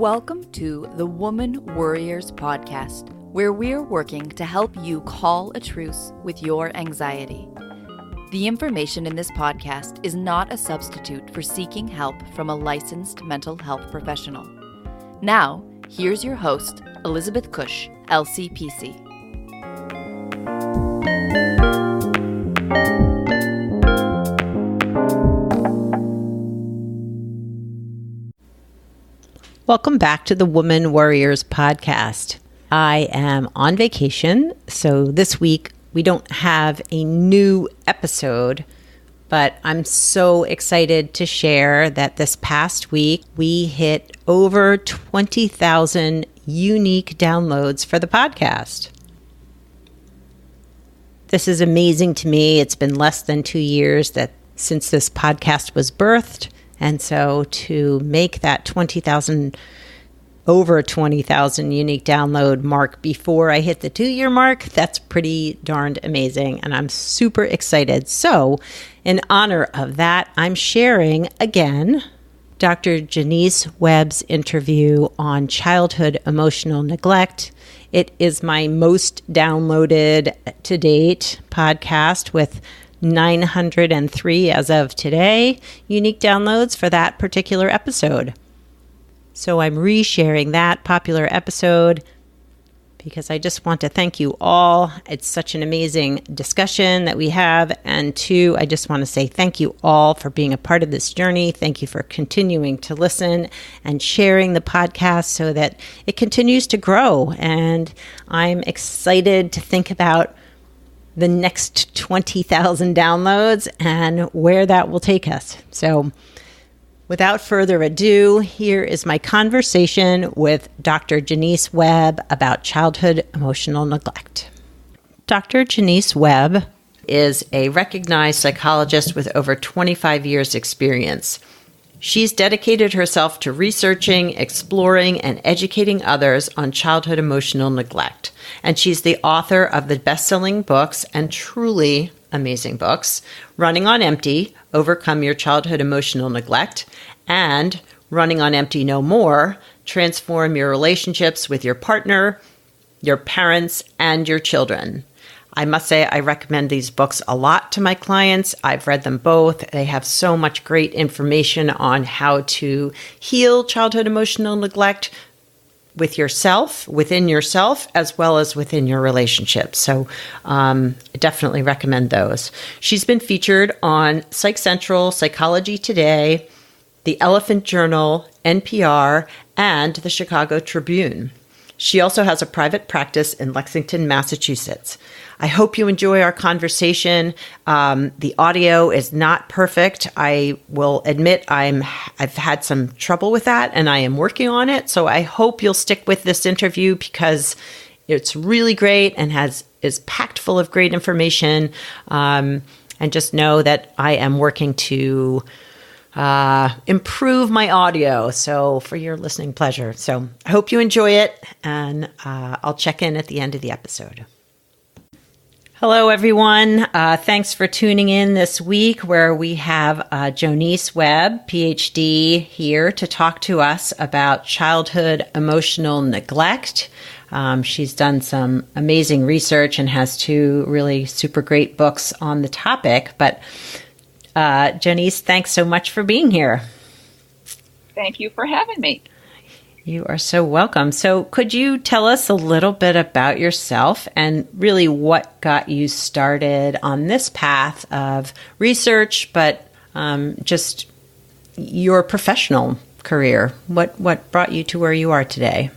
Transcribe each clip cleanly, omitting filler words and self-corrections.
Welcome to the Woman Worriers podcast, where we're working to help you call a truce with your anxiety. The information in this podcast is not a substitute for seeking help from a licensed mental health professional. Now, here's your host, Elizabeth Cush, LCPC. Welcome back to the Woman Worriers podcast. I am on vacation, so this week we don't have a new episode, but I'm so excited to share that this past week we hit over 20,000 unique downloads for the podcast. This is amazing to me. It's been less than 2 years since this podcast was birthed. And so to make that over 20,000 unique download mark before I hit the 2-year mark, that's pretty darned amazing. And I'm super excited. So in honor of that, I'm sharing again Dr. Jonice Webb's interview on childhood emotional neglect. It is my most downloaded to date podcast with 903 as of today, unique downloads for that particular episode. So I'm resharing that popular episode because I just want to thank you all. It's such an amazing discussion that we have. And two, I just want to say thank you all for being a part of this journey. Thank you for continuing to listen and sharing the podcast so that it continues to grow. And I'm excited to think about the next 20,000 downloads and where that will take us. So without further ado, here is my conversation with Dr. Jonice Webb about childhood emotional neglect. Dr. Jonice Webb is a recognized psychologist with over 25 years' experience. She's dedicated herself to researching, exploring, and educating others on childhood emotional neglect. And she's the author of the best-selling books and truly amazing books, Running on Empty, Overcome Your Childhood Emotional Neglect, and Running on Empty No More, Transform Your Relationships with Your Partner, Your Parents, and Your Children. I must say I recommend these books a lot to my clients. I've read them both. They have so much great information on how to heal childhood emotional neglect with yourself, within yourself, as well as within your relationship. So I definitely recommend those. She's been featured on Psych Central, Psychology Today, The Elephant Journal, NPR, and the Chicago Tribune. She also has a private practice in Lexington, Massachusetts. I hope you enjoy our conversation. The audio is not perfect. I will admit I've had some trouble with that, and I am working on it. So I hope you'll stick with this interview because it's really great and is packed full of great information. And just know that I am working to improve my audio, so for your listening pleasure. So I hope you enjoy it, and I'll check in at the end of the episode. Hello, everyone. Thanks for tuning in this week where we have Jonice Webb, PhD, here to talk to us about childhood emotional neglect. She's done some amazing research and has 2 really super great books on the topic. But Jonice, thanks so much for being here. Thank you for having me. You are so welcome. So could you tell us a little bit about yourself and really what got you started on this path of research, but just your professional career? What brought you to where you are today?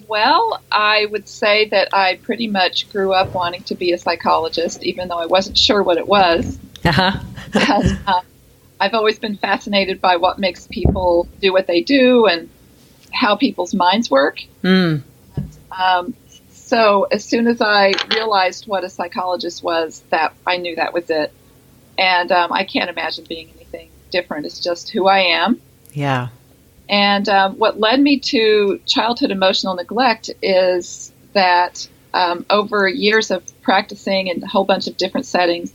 Well, I would say that I pretty much grew up wanting to be a psychologist, even though I wasn't sure what it was. Uh-huh. I've always been fascinated by what makes people do what they do and how people's minds work. Mm. So as soon as I realized what a psychologist was, that I knew that was it. And I can't imagine being anything different. It's just who I am. Yeah. And what led me to childhood emotional neglect is that over years of practicing in a whole bunch of different settings,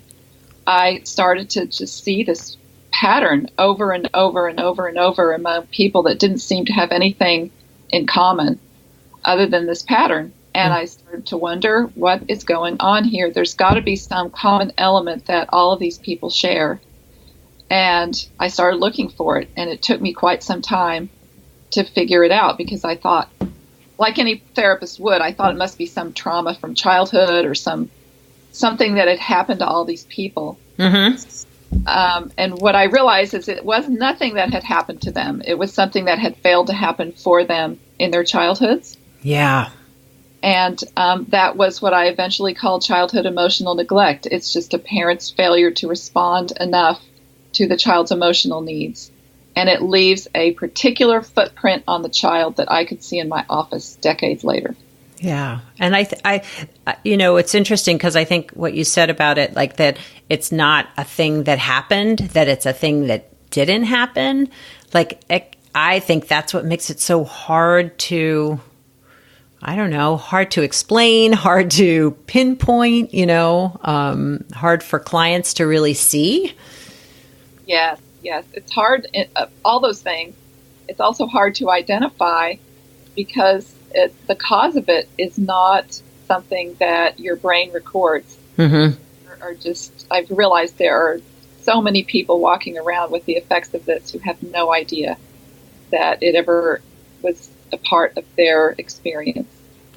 I started to just see this pattern over and over and over and over among people that didn't seem to have anything in common other than this pattern. And I started to wonder, what is going on here? There's got to be some common element that all of these people share. And I started looking for it, and it took me quite some time to figure it out, because I thought, like any therapist would, I thought it must be some trauma from childhood or something that had happened to all these people. And what I realized is it was nothing that had happened to them. It was something that had failed to happen for them in their childhoods. Yeah. And that was what I eventually called childhood emotional neglect. It's just a parent's failure to respond enough to the child's emotional needs. And it leaves a particular footprint on the child that I could see in my office decades later. Yeah. And I it's interesting because I think what you said about it, like that it's not a thing that happened, that it's a thing that didn't happen. Like, I think that's what makes it so hard to, hard to explain, hard to pinpoint, hard for clients to really see. Yes. It's hard, all those things. It's also hard to identify because the cause of it is not something that your brain records. I've realized there are so many people walking around with the effects of this who have no idea that it ever was a part of their experience.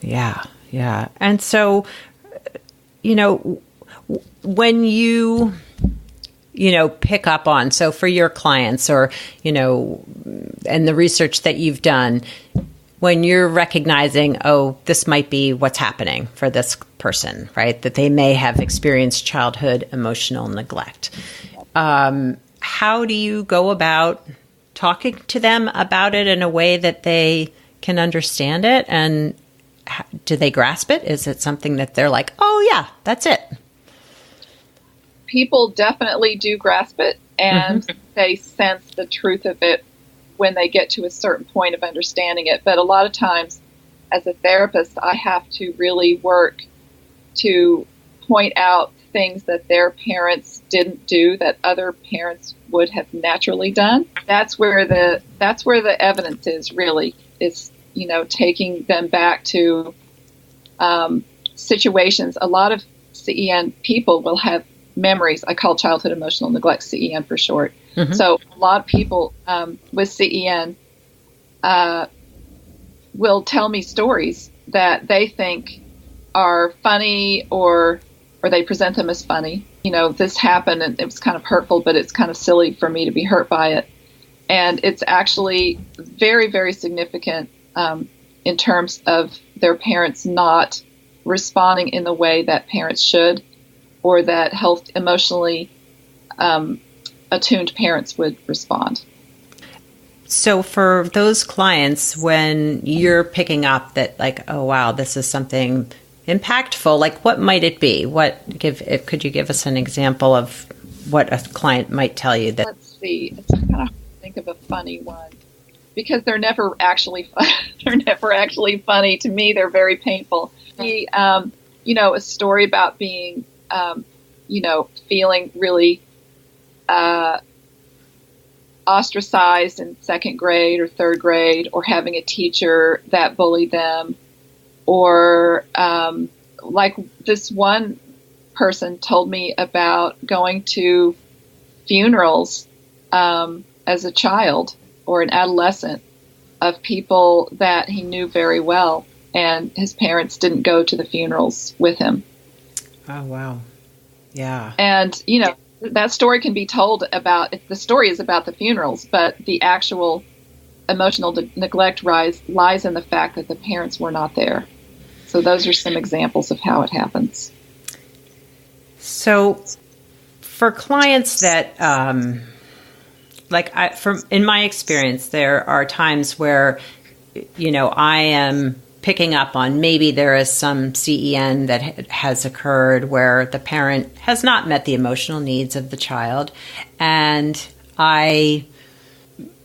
Yeah. And so, when you pick up on, so for your clients or, and the research that you've done, when you're recognizing, oh, this might be what's happening for this person, right? That they may have experienced childhood emotional neglect. How do you go about talking to them about it in a way that they can understand it? And do they grasp it? Is it something that they're like, oh yeah, that's it? People definitely do grasp it, and they sense the truth of it when they get to a certain point of understanding it. But a lot of times, as a therapist, I have to really work to point out things that their parents didn't do that other parents would have naturally done. That's where the evidence is really, is, taking them back to situations. A lot of CEN people will have memories. I call childhood emotional neglect CEN for short. So a lot of people with CEN will tell me stories that they think are funny or they present them as funny. This happened and it was kind of hurtful, but it's kind of silly for me to be hurt by it. And it's actually very, very significant in terms of their parents not responding in the way that parents should, or that emotionally attuned parents would respond. So for those clients, when you're picking up that, like, oh wow, this is something impactful, like what might it be? Could you give us an example of what a client might tell you? That Let's see. It's kind of hard to think of a funny one because they're never actually fun. They're never actually funny to me. They're very painful. A story about being feeling really ostracized in second grade or third grade, or having a teacher that bullied them, or like this one person told me about going to funerals as a child or an adolescent of people that he knew very well, and his parents didn't go to the funerals with him. Oh, wow. Yeah. And, that story can be told the story is about the funerals, but the actual emotional neglect lies in the fact that the parents were not there. So those are some examples of how it happens. So for clients that, in my experience, there are times where, I am picking up on maybe there is some CEN that has occurred where the parent has not met the emotional needs of the child. And I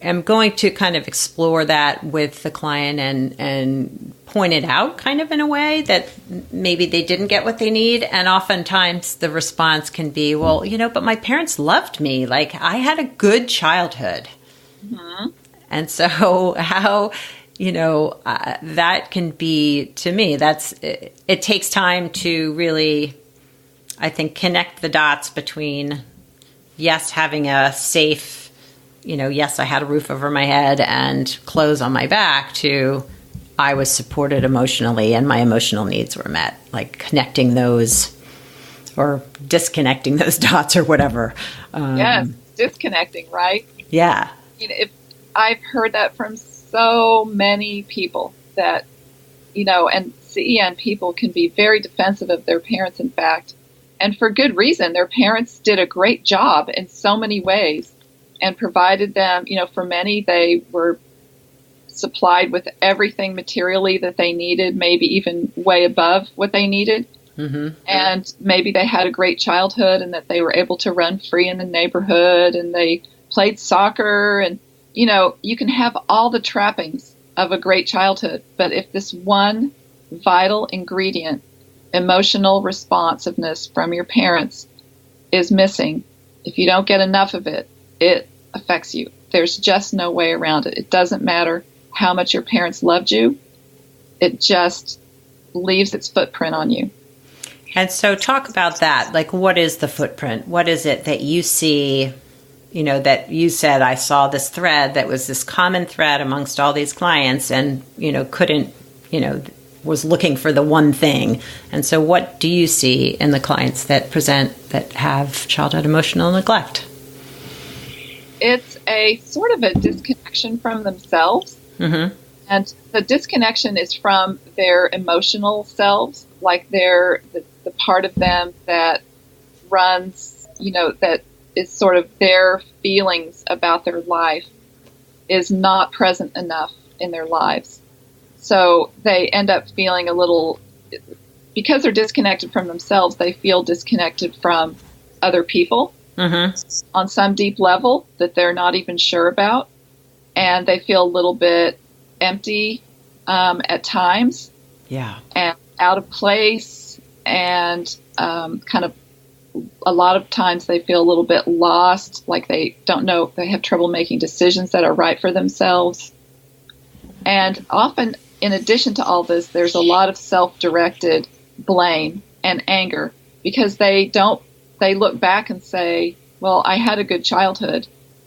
am going to kind of explore that with the client and point it out kind of in a way that maybe they didn't get what they need. And oftentimes the response can be, well, but my parents loved me. Like, I had a good childhood. Mm-hmm. And so how, that can be, to me, it takes time to really, I think, connect the dots between, yes, having a safe, yes, I had a roof over my head and clothes on my back, to I was supported emotionally and my emotional needs were met, like connecting those or disconnecting those dots or whatever. Yes, disconnecting, right? Yeah. If I've heard that from so many people that, and CEN people can be very defensive of their parents, in fact, and for good reason. Their parents did a great job in so many ways and provided them, for many, they were supplied with everything materially that they needed, maybe even way above what they needed. Mm-hmm. And maybe they had a great childhood and that they were able to run free in the neighborhood and they played soccer and, you can have all the trappings of a great childhood. But if this one vital ingredient, emotional responsiveness from your parents, is missing, if you don't get enough of it, it affects you. There's just no way around it. It doesn't matter how much your parents loved you. It just leaves its footprint on you. And so talk about that. Like, what is the footprint? What is it that you see, that you said, I saw this thread that was this common thread amongst all these clients and, was looking for the one thing. And so what do you see in the clients that have childhood emotional neglect? It's a sort of a disconnection from themselves. Mm-hmm. And the disconnection is from their emotional selves, like the part of them that runs, that is sort of their feelings about their life is not present enough in their lives. So they end up feeling a little, because they're disconnected from themselves, they feel disconnected from other people. Mm-hmm. On some deep level that they're not even sure about. And they feel a little bit empty at times. Yeah. And out of place. And kind of a lot of times they feel a little bit lost, like they don't know, they have trouble making decisions that are right for themselves. And often, in addition to all this, there's a lot of self-directed blame and anger because they look back and say, well, I had a good childhood,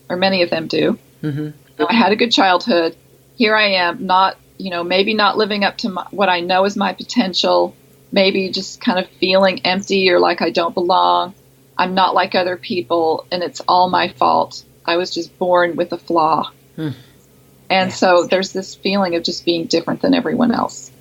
or many of them do. Mm-hmm. I had a good childhood. Here I am, not, maybe not living up to what I know is my potential, maybe just kind of feeling empty or like I don't belong. I'm not like other people, and it's all my fault. I was just born with a flaw. And yes. So there's this feeling of just being different than everyone else.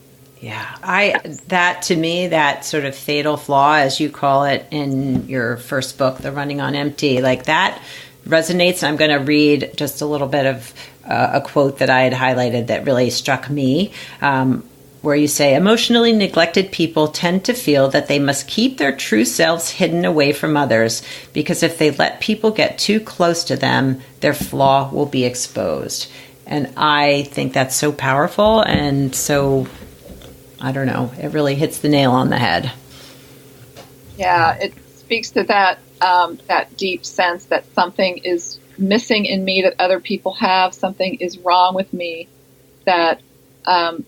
Yeah, that to me, that sort of fatal flaw, as you call it in your first book, The Running on Empty, like that resonates. I'm going to read just a little bit of a quote that I had highlighted that really struck me, where you say, emotionally neglected people tend to feel that they must keep their true selves hidden away from others because if they let people get too close to them, their flaw will be exposed. And I think that's so powerful and so, I don't know, it really hits the nail on the head. Yeah, it speaks to that deep sense that something is missing in me that other people have, something is wrong with me that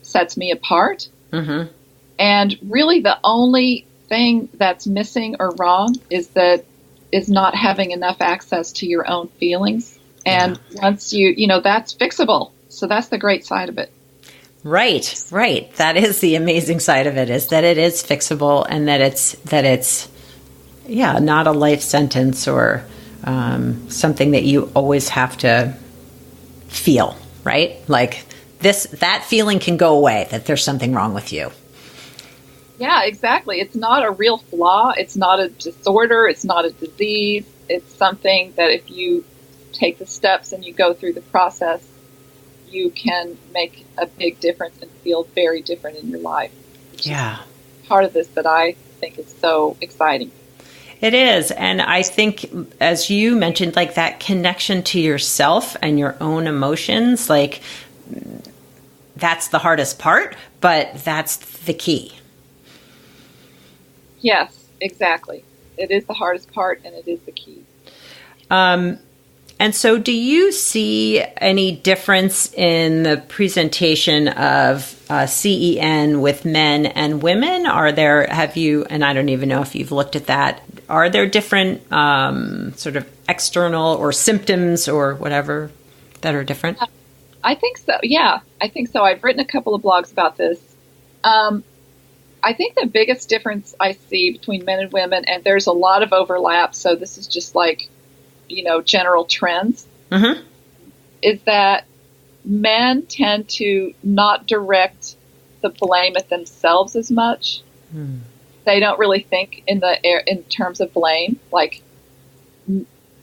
sets me apart. Mm-hmm. And really the only thing that's missing or wrong is not having enough access to your own feelings. And once that's fixable. So that's the great side of it. Right. That is the amazing side of it, is that it is fixable and that it's not a life sentence or something that you always have to feel, right? Like that feeling can go away, that there's something wrong with you. Yeah, exactly. It's not a real flaw. It's not a disorder. It's not a disease. It's something that if you take the steps and you go through the process, you can make a big difference and feel very different in your life. Yeah. Part of this that I think is so exciting. It is. And I think, as you mentioned, like that connection to yourself and your own emotions, like that's the hardest part, but that's the key. Yes, exactly. It is the hardest part and it is the key. And so do you see any difference in the presentation of CEN with men and women? And I don't even know if you've looked at that, are there different sort of external or symptoms or whatever that are different? I think so. Yeah, I think so. I've written a couple of blogs about this. I think the biggest difference I see between men and women, and there's a lot of overlap, so this is just like, general trends, is that men tend to not direct the blame at themselves as much. They don't really think in terms of blame. Like,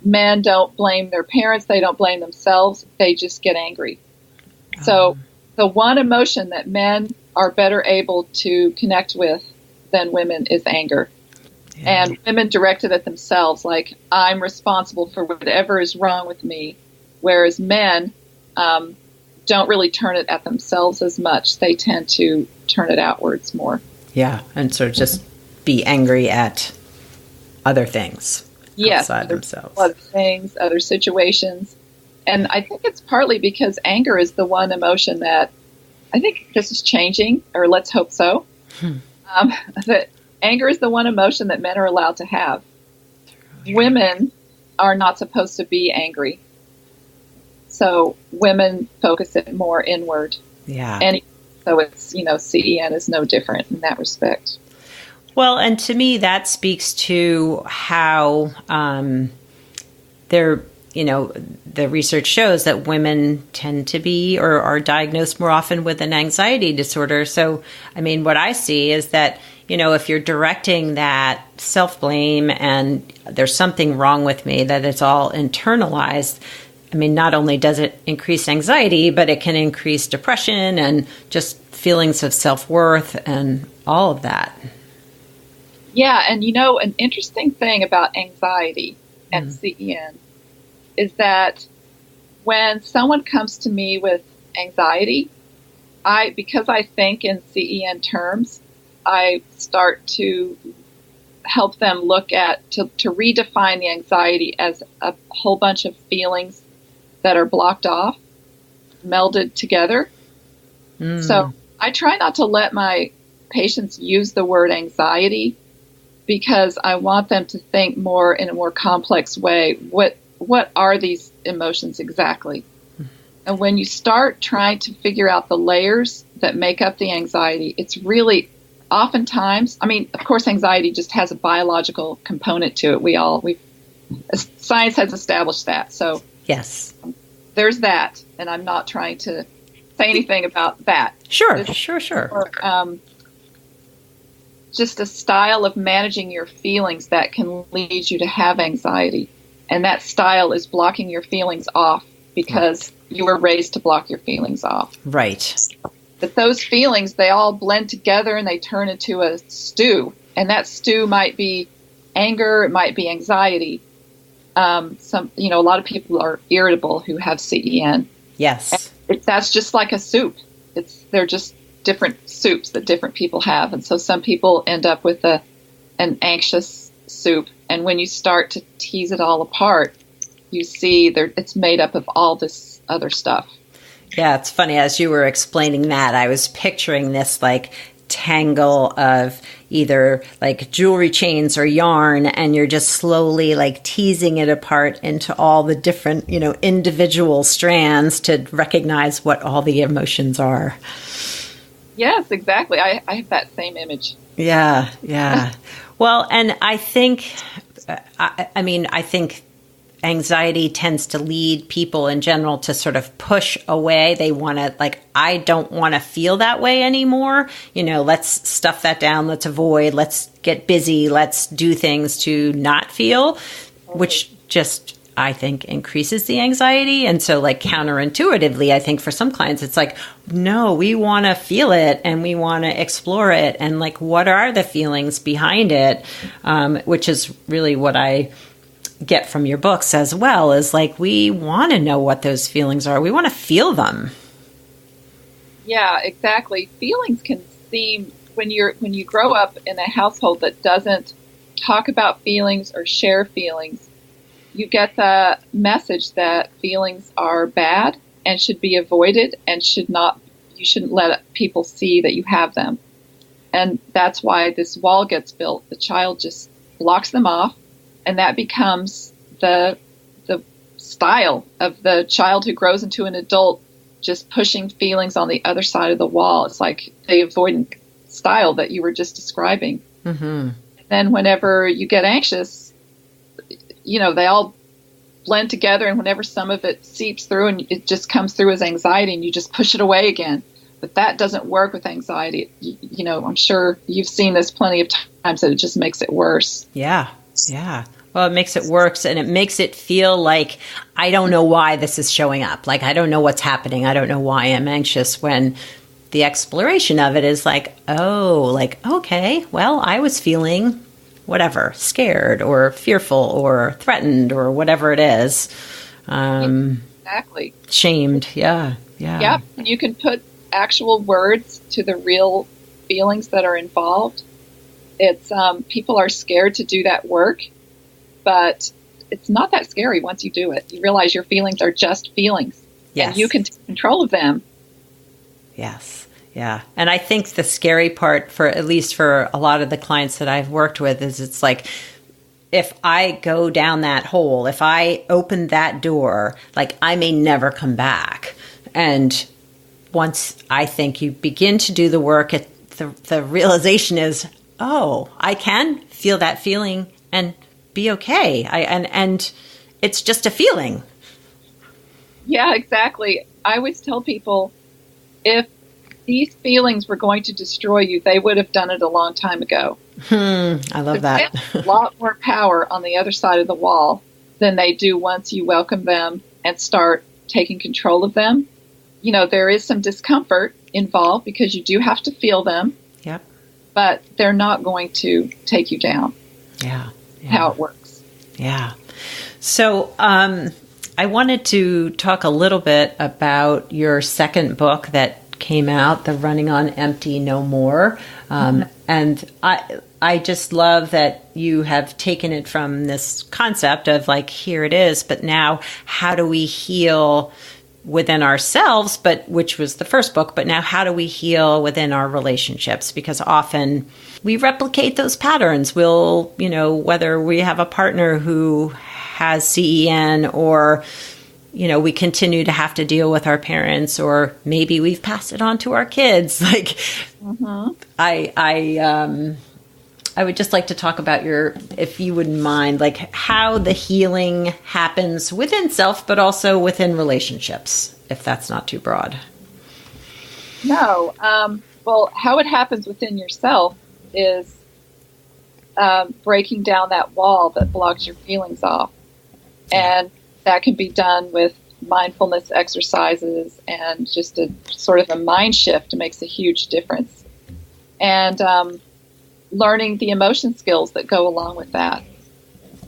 men don't blame their parents, they don't blame themselves, they just get angry. So the one emotion that men are better able to connect with than women is anger. Yeah. And women direct it at themselves, like, I'm responsible for whatever is wrong with me, whereas men don't really turn it at themselves as much. They tend to turn it outwards more. Yeah, and sort of just be angry at other things outside themselves. Other things, other situations. And I think it's partly because anger is the one emotion that, I think this is changing, or let's hope so, that anger is the one emotion that men are allowed to have. Women are not supposed to be angry. So women focus it more inward. Yeah. And so it's, CEN is no different in that respect. Well, and to me, that speaks to how the research shows that women tend to be or are diagnosed more often with an anxiety disorder. So, I mean, what I see is that, if you're directing that self-blame and there's something wrong with me, that it's all internalized, I mean, not only does it increase anxiety, but it can increase depression and just feelings of self-worth and all of that. Yeah, and an interesting thing about anxiety and CEN is that when someone comes to me with anxiety, because I think in CEN terms, I start to help them look at, to redefine the anxiety as a whole bunch of feelings that are blocked off, melded together. So I try not to let my patients use the word anxiety, because I want them to think more in a more complex way. What are these emotions exactly? And when you start trying to figure out the layers that make up the anxiety, it's really oftentimes, I mean, of course, anxiety just has a biological component to it. Science has established that. So yes, there's that. And I'm not trying to say anything about that. Sure. Just a style of managing your feelings that can lead you to have anxiety. And that style is blocking your feelings off because you were raised to block your feelings off. Right. But those feelings, they all blend together and they turn into a stew. And that stew might be anger, it might be anxiety. A lot of people are irritable who have CEN. Yes. That's just like a soup. They're just different soups that different people have. And so some people end up with an anxious soup. And when you start to tease it all apart, you see it's made up of all this other stuff. Yeah, it's funny. As you were explaining that, I was picturing this like tangle of either like jewelry chains or yarn, and you're just slowly like teasing it apart into all the different, individual strands to recognize what all the emotions are. Yes, exactly. I have that same image. Yeah. Well, and I think, I think anxiety tends to lead people in general to sort of push away. They want to, I don't want to feel that way anymore. Let's stuff that down. Let's avoid. Let's get busy. Let's do things to not feel, which just I think, increases the anxiety. And so, like, counterintuitively, I think for some clients, it's like, no, we want to feel it and we want to explore it. And, like, what are the feelings behind it? Which is really what I get from your books as well, is like, we want to know what those feelings are. We want to feel them. Yeah, exactly. Feelings can seem, when you grow up in a household that doesn't talk about feelings or share feelings, you get the message that feelings are bad and should be avoided and you shouldn't let people see that you have them. And that's why this wall gets built. The child just blocks them off, and that becomes the style of the child who grows into an adult, just pushing feelings on the other side of the wall. It's like the avoidant style that you were just describing. Mm-hmm. And then whenever you get anxious, they all blend together, and whenever some of it seeps through and it just comes through as anxiety, and you just push it away again. But that doesn't work with anxiety. I'm sure you've seen this plenty of times, that it just makes it worse. Yeah. Well, it makes it worse, and it makes it feel like, I don't know why this is showing up. Like, I don't know what's happening. I don't know why I'm anxious, when the exploration of it is like, oh, like, okay, well, I was feeling whatever, scared or fearful or threatened or whatever it is. Exactly. Shamed. Yeah. Yep. And you can put actual words to the real feelings that are involved. It's people are scared to do that work, but it's not that scary once you do it. You realize your feelings are just feelings. Yes. And you can take control of them. Yes. Yeah. And I think the scary part, for at least for a lot of the clients that I've worked with, is it's like, if I go down that hole, if I open that door, like, I may never come back. And once I think you begin to do the work, the realization is, oh, I can feel that feeling and be okay. And it's just a feeling. Yeah, exactly. I always tell people, if these feelings were going to destroy you, they would have done it a long time ago. I love that. They have a lot more power on the other side of the wall than they do once you welcome them and start taking control of them. There is some discomfort involved because you do have to feel them. Yep. But they're not going to take you down. Yeah. How it works. Yeah. So I wanted to talk a little bit about your second book that came out, The Running on Empty No More. And I just love that you have taken it from this concept of, like, here it is, but now how do we heal within ourselves, which was the first book, but now how do we heal within our relationships? Because often we replicate those patterns. We'll, whether we have a partner who has CEN, or we continue to have to deal with our parents, or maybe we've passed it on to our kids. Like, mm-hmm. I would just like to talk about if you wouldn't mind, like, how the healing happens within self, but also within relationships, if that's not too broad. No. Well, how it happens within yourself is breaking down that wall that blocks your feelings off. And that can be done with mindfulness exercises, and just a sort of a mind shift makes a huge difference. And learning the emotion skills that go along with that,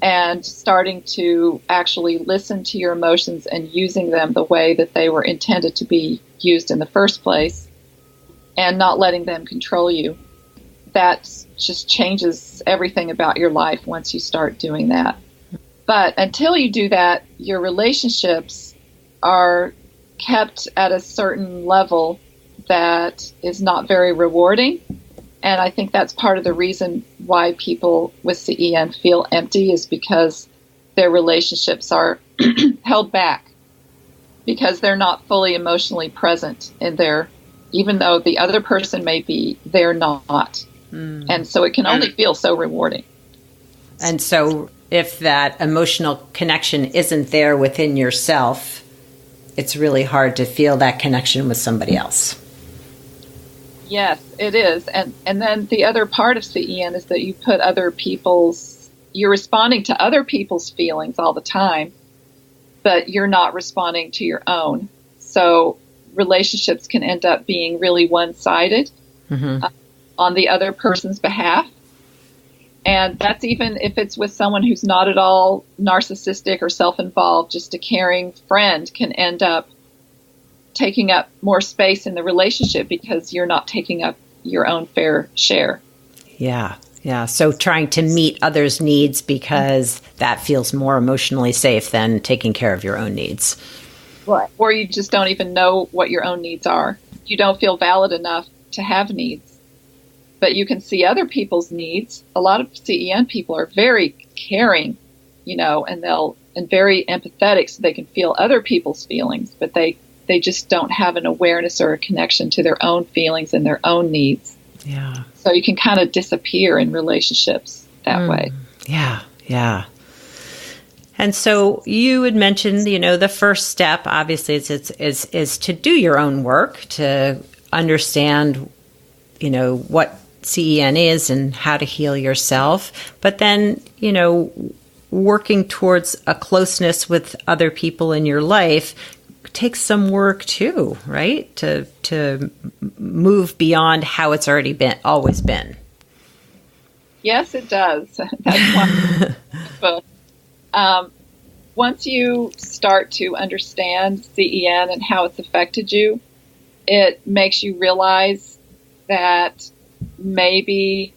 and starting to actually listen to your emotions and using them the way that they were intended to be used in the first place, and not letting them control you. That just changes everything about your life once you start doing that. But until you do that, your relationships are kept at a certain level that is not very rewarding. And I think that's part of the reason why people with CEN feel empty, is because their relationships are held back, because they're not fully emotionally present in even though the other person may be, they're not. And so it can only feel so rewarding. And so if that emotional connection isn't there within yourself, it's really hard to feel that connection with somebody else. Yes, it is. And then the other part of CEN is that you're responding to other people's feelings all the time. but you're not responding to your own. So relationships can end up being really one-sided on the other person's behalf. And that's even if it's with someone who's not at all narcissistic or self-involved. Just a caring friend can end up taking up more space in the relationship because you're not taking up your own fair share. Yeah. Yeah. So trying to meet others' needs because that feels more emotionally safe than taking care of your own needs. Right. Or you just don't even know what your own needs are. You don't feel valid enough to have needs. But you can see other people's needs. A lot of CEN people are very caring, and very empathetic, so they can feel other people's feelings, but they just don't have an awareness or a connection to their own feelings and their own needs. Yeah. So you can kind of disappear in relationships that way. Yeah. Yeah. And so you had mentioned, the first step, obviously, is to do your own work, to understand, what CEN is and how to heal yourself. But then, working towards a closeness with other people in your life takes some work too, right? To move beyond how it's always been. Yes, it does. That's why. Once you start to understand CEN and how it's affected you, it makes you realize that maybe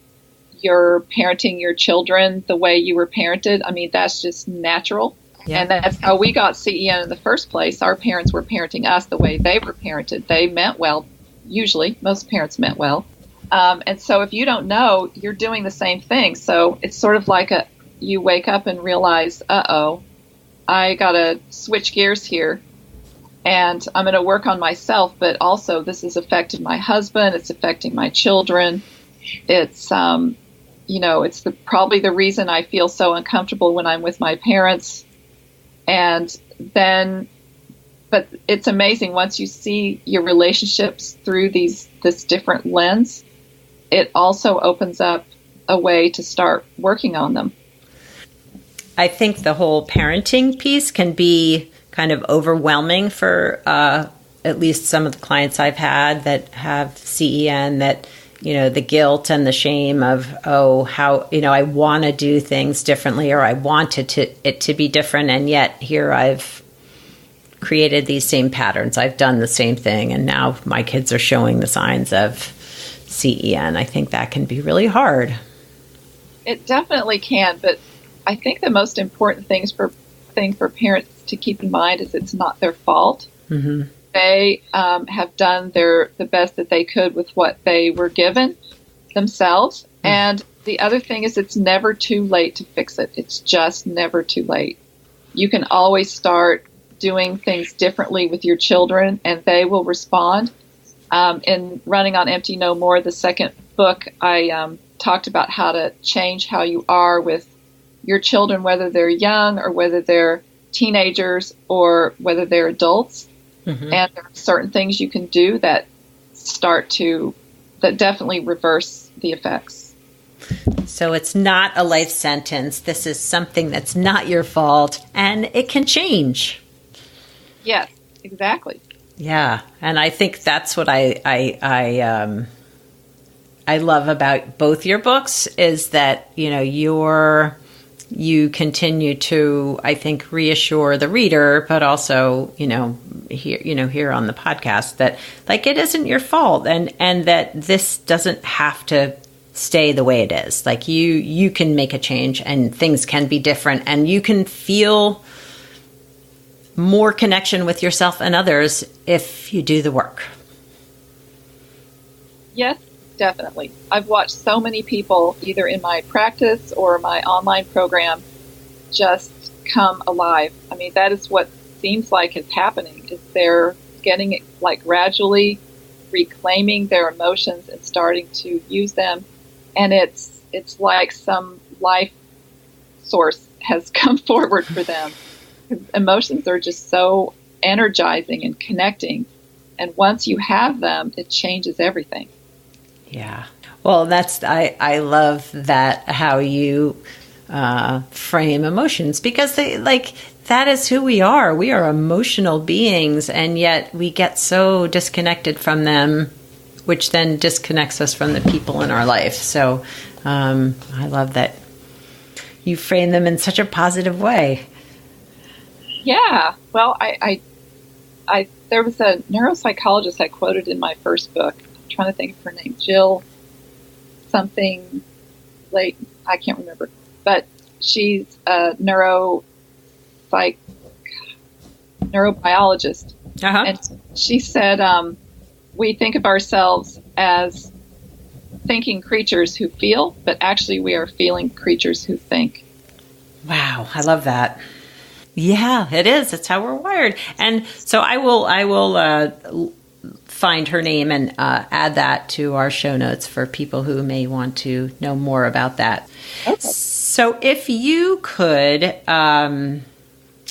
you're parenting your children the way you were parented. I mean, that's just natural. Yeah. And that's how we got CEN in the first place. Our parents were parenting us the way they were parented. They meant well. Usually, most parents meant well. And so if you don't know, you're doing the same thing. So it's sort of like you wake up and realize, I got to switch gears here. And I'm going to work on myself, but also this has affected my husband. It's affecting my children. It's, it's probably the reason I feel so uncomfortable when I'm with my parents. And then, but it's amazing once you see your relationships through this different lens, it also opens up a way to start working on them. I think the whole parenting piece can be kind of overwhelming for at least some of the clients I've had that have CEN, that, the guilt and the shame of, how, I want to do things differently, or I want it to be different. And yet here I've created these same patterns. I've done the same thing. And now my kids are showing the signs of CEN. I think that can be really hard. It definitely can. But I think the most important thing for parents to keep in mind is it's not their fault. Mm-hmm. They have done the best that they could with what they were given themselves. Mm-hmm. And the other thing is it's never too late to fix it. It's just never too late. You can always start doing things differently with your children, and they will respond. In Running on Empty No More, the second book, I talked about how to change how you are with your children, whether they're young or whether they're teenagers or whether they're adults. Mm-hmm. And there are certain things you can do that definitely reverse the effects. So it's not a life sentence. This is something that's not your fault, and it can change. Yes, exactly. Yeah, and I think that's what I love about both your books is that you continue to, I think, reassure the reader, but also, here on the podcast that it isn't your fault and that this doesn't have to stay the way it is. You can make a change and things can be different and you can feel more connection with yourself and others if you do the work. Yes. Definitely. I've watched so many people, either in my practice or my online program, just come alive. I mean, that is what seems like is happening, is they're getting it, gradually reclaiming their emotions and starting to use them. And it's like some life source has come forward for them. Emotions are just so energizing and connecting. And once you have them, it changes everything. Yeah. Well, I love that, how you frame emotions, because that is who we are. We are emotional beings, and yet we get so disconnected from them, which then disconnects us from the people in our life. So I love that you frame them in such a positive way. Yeah. Well, I there was a neuropsychologist I quoted in my first book. I'm trying to think of her name, Jill something late. I can't remember, but she's a neurobiologist. Uh-huh. And she said, we think of ourselves as thinking creatures who feel, but actually we are feeling creatures who think. Wow, I love that. Yeah, it is. It's how we're wired. And so I will find her name and add that to our show notes for people who may want to know more about that. Okay. So if you could,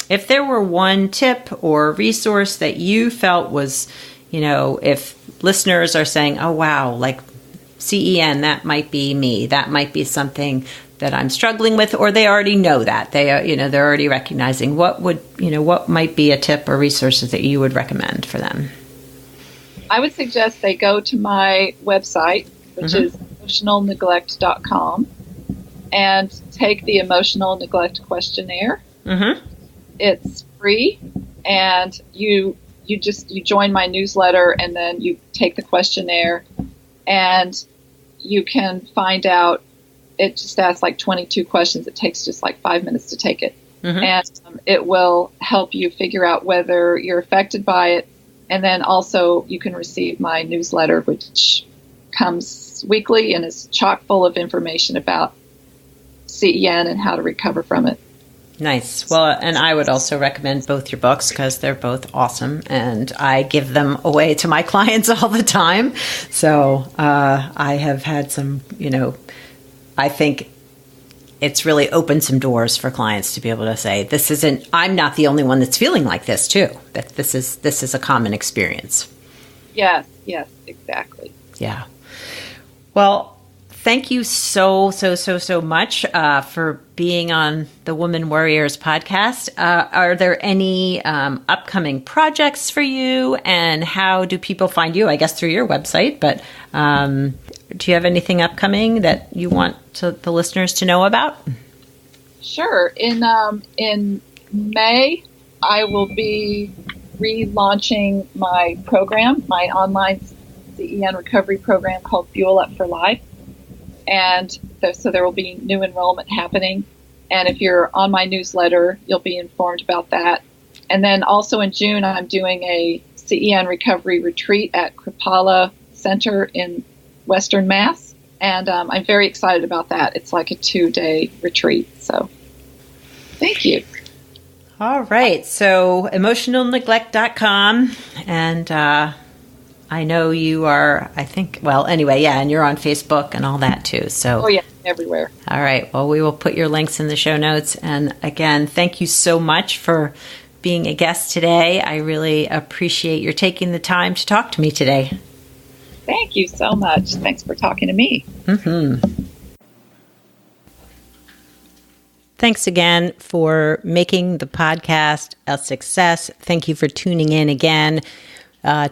if there were one tip or resource that you felt was, if listeners are saying, oh, wow, like CEN, that might be me, that might be something that I'm struggling with, or they already know that they're already recognizing, what might be a tip or resources that you would recommend for them? I would suggest they go to my website, which is emotionalneglect.com, and take the emotional neglect questionnaire. Mm-hmm. It's free, and you join my newsletter, and then you take the questionnaire, and you can find out. It just asks like 22 questions. It takes just like 5 minutes to take it. Mm-hmm. And it will help you figure out whether you're affected by it. And then also you can receive my newsletter, which comes weekly and is chock full of information about CEN and how to recover from it. Nice. Well, and I would also recommend both your books because they're both awesome, and I give them away to my clients all the time. So I have had some, I think it's really opened some doors for clients to be able to say, I'm not the only one that's feeling like this too, that this is a common experience. Yes, exactly. Yeah. Well, thank you so much for being on the Woman Worriers podcast. Are there any upcoming projects for you, and how do people find you? I guess through your website, but do you have anything upcoming that you want the listeners to know about? Sure. In May, I will be relaunching my program, my online CEN recovery program called Fuel Up for Life. And so there will be new enrollment happening. And if you're on my newsletter, you'll be informed about that. And then also in June, I'm doing a CEN recovery retreat at Kripalu Center in Western Mass. And I'm very excited about that. It's like a 2-day retreat. So thank you. All right. So emotionalneglect.com. And I know you are, and you're on Facebook and all that too. So. Oh, yeah, everywhere. All right. Well, we will put your links in the show notes. And again, thank you so much for being a guest today. I really appreciate your taking the time to talk to me today. Thank you so much. Thanks for talking to me. Mm-hmm. Thanks again for making the podcast a success. Thank you for tuning in again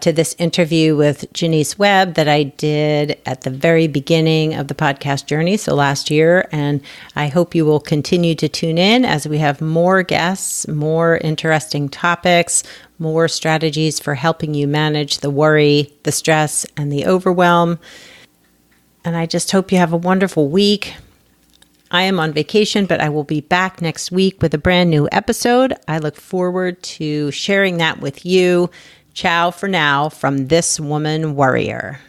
to this interview with Jonice Webb that I did at the very beginning of the podcast journey, so last year. And I hope you will continue to tune in as we have more guests, more interesting topics, more strategies for helping you manage the worry, the stress, and the overwhelm. And I just hope you have a wonderful week. I am on vacation, but I will be back next week with a brand new episode. I look forward to sharing that with you. Ciao for now from this Woman Worrier.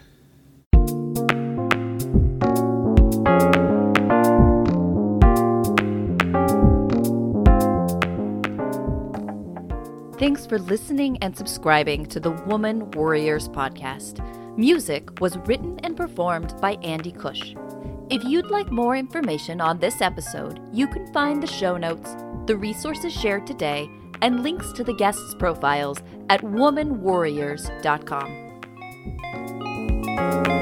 Thanks for listening and subscribing to the Woman Worriers podcast. Music was written and performed by Andy Cush. If you'd like more information on this episode, you can find the show notes, the resources shared today, and links to the guests' profiles at womanworriers.com.